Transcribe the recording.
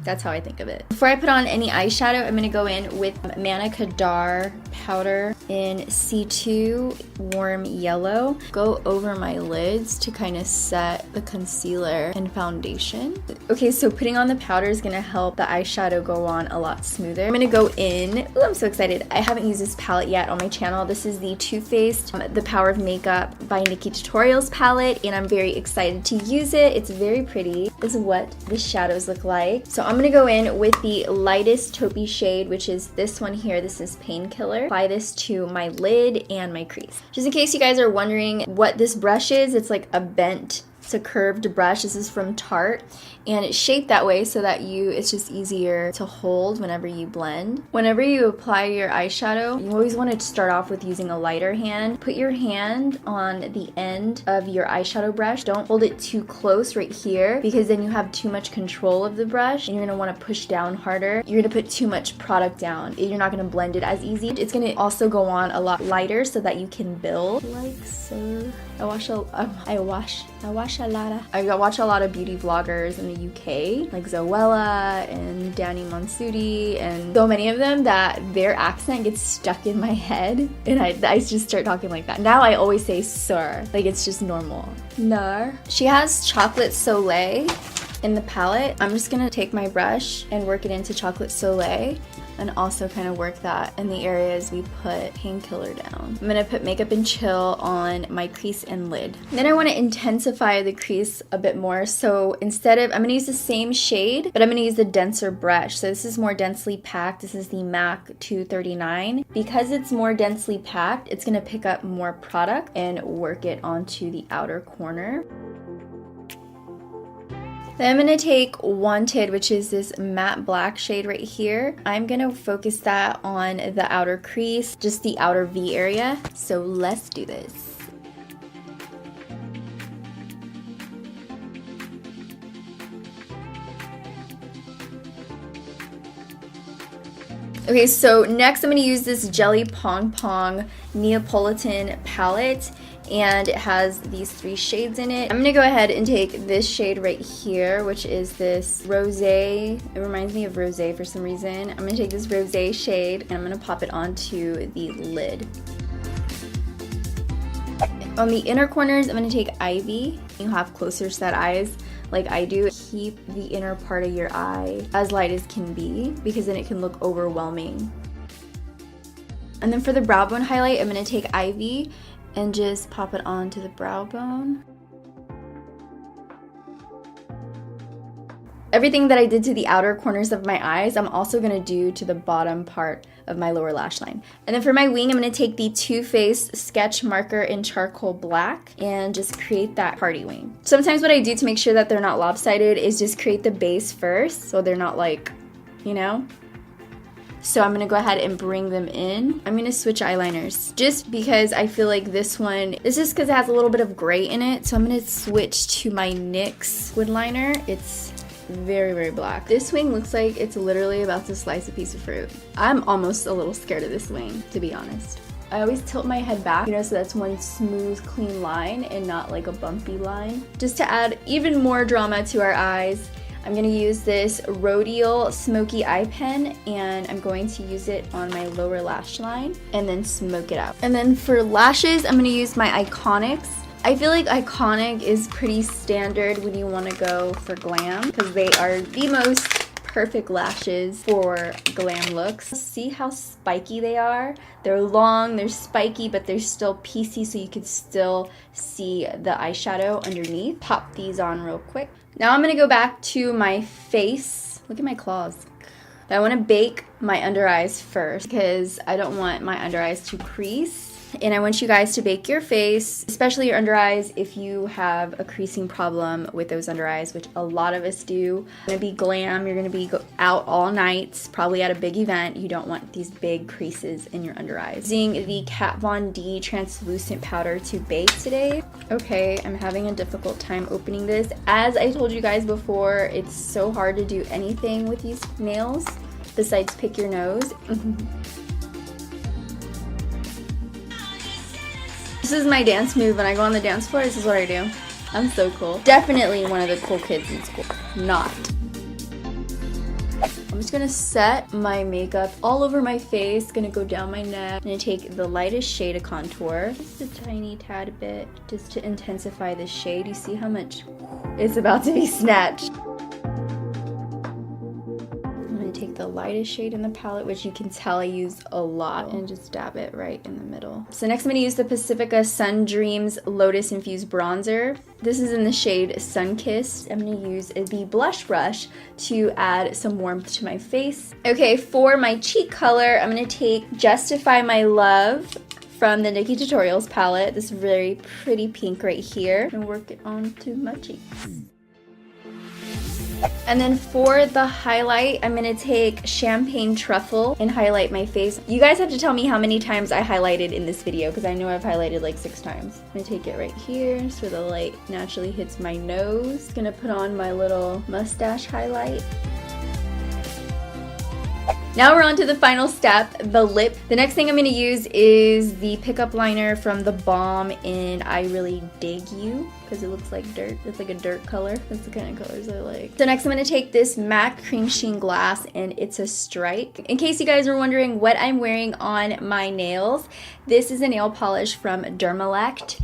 That's how I think of it. Before I put on any eyeshadow, I'm going to go in with Manna Kadar powder in powder in C2 warm yellow. Go over my lids to kind of set the concealer and foundation. Okay, so putting on the powder is gonna help the eyeshadow go on a lot smoother. I'm gonna go in, oh, I'm so excited. I haven't used this palette yet on my channel. This is the Too Faced The Power of Makeup by Nikki Tutorials palette, and I'm very excited to use it. It's very pretty. This is what the shadows look like. So I'm gonna go in with the lightest taupey shade, which is this one here. This is Painkiller. Apply this to my lid and my crease. Just in case you guys are wondering what this brush is, it's like a bent, it's a curved brush. This is from Tarte, and it's shaped that way so that it's just easier to hold whenever you blend. Whenever you apply your eyeshadow, you always want to start off with using a lighter hand. Put your hand on the end of your eyeshadow brush. Don't hold it too close right here, because then you have too much control of the brush and you're going to want to push down harder. You're going to put too much product down. You're not going to blend it as easy. It's going to also go on a lot lighter so that you can build like so. I watch a lot of beauty vloggers in the UK, like Zoella and Danny Monsuti, and so many of them that their accent gets stuck in my head, and I just start talking like that. Now I always say sir, like it's just normal. No. She has Chocolate Soleil in the palette. I'm just gonna take my brush and work it into Chocolate Soleil, and also kind of work that in the areas we put Painkiller down. I'm gonna put Makeup and Chill on my crease and lid. Then I wanna intensify the crease a bit more. So I'm gonna use the same shade, but I'm gonna use the denser brush. So this is more densely packed. This is the MAC 239. Because it's more densely packed, it's gonna pick up more product and work it onto the outer corner. Then I'm going to take Wanted, which is this matte black shade right here. I'm going to focus that on the outer crease, just the outer V area. So let's do this. Okay, so next I'm going to use this Jelly Pong Pong Neapolitan palette, and it has these 3 shades in it. I'm gonna go ahead and take this shade right here, which is this rosé. It reminds me of rosé for some reason. I'm gonna take this rosé shade and I'm gonna pop it onto the lid. On the inner corners, I'm gonna take Ivy. You have closer set eyes like I do. Keep the inner part of your eye as light as can be, because then it can look overwhelming. And then for the brow bone highlight, I'm gonna take Ivy and just pop it onto the brow bone. Everything that I did to the outer corners of my eyes, I'm also gonna do to the bottom part of my lower lash line. And then for my wing, I'm gonna take the Too Faced Sketch Marker in Charcoal Black and just create that party wing. Sometimes what I do to make sure that they're not lopsided is just create the base first, so they're not like, you know? So I'm gonna go ahead and bring them in. I'm gonna switch eyeliners just because I feel like this one, it's just because it has a little bit of gray in it. So I'm gonna switch to my NYX wood liner. It's very, very black. This wing looks like it's literally about to slice a piece of fruit. I'm almost a little scared of this wing, to be honest. I always tilt my head back, you know, so that's one smooth, clean line and not like a bumpy line. Just to add even more drama to our eyes, I'm gonna use this Rodial Smokey eye pen, and I'm going to use it on my lower lash line and then smoke it out. And then for lashes, I'm gonna use my Iconics. I feel like Iconic is pretty standard when you wanna go for glam, because they are the most perfect lashes for glam looks. See how spiky they are? They're long, they're spiky, but they're still piecey, so you can still see the eyeshadow underneath. Pop these on real quick. Now I'm gonna go back to my face. Look at my claws. I wanna bake my under eyes first because I don't want my under eyes to crease. And I want you guys to bake your face, especially your under eyes, if you have a creasing problem with those under eyes, which a lot of us do. You're gonna be glam, you're gonna be out all night, probably at a big event. You don't want these big creases in your under eyes. Using the Kat Von D translucent powder to bake today. Okay, I'm having a difficult time opening this. As I told you guys before, it's so hard to do anything with these nails besides pick your nose. This is my dance move. When I go on the dance floor, this is what I do. I'm so cool. Definitely one of the cool kids in school. Not. I'm just gonna set my makeup all over my face, gonna go down my neck. I'm gonna take the lightest shade of contour, just a tiny tad bit, just to intensify the shade. You see how much it's about to be snatched. Take the lightest shade in the palette, which you can tell I use a lot, and just dab it right in the middle. So next I'm going to use the Pacifica Sun Dreams Lotus Infused Bronzer. This is in the shade Sunkissed. I'm going to use the blush brush to add some warmth to my face. Okay, for my cheek color, I'm going to take Justify My Love from the Nikki Tutorials palette. This very pretty pink right here, and work it onto my cheeks. And then for the highlight, I'm gonna take Champagne Truffle and highlight my face. You guys have to tell me how many times I highlighted in this video, because I know I've highlighted like 6 times. I'm gonna take it right here so the light naturally hits my nose. Gonna put on my little mustache highlight. Now we're on to the final step, the lip. The next thing I'm gonna use is the pickup liner from the Balm in I Really Dig You, because it looks like dirt. It's like a dirt color. That's the kind of colors I like. So next I'm gonna take this MAC Cream Sheen Glass, and it's a strike. In case you guys are wondering what I'm wearing on my nails, this is a nail polish from Dermalect.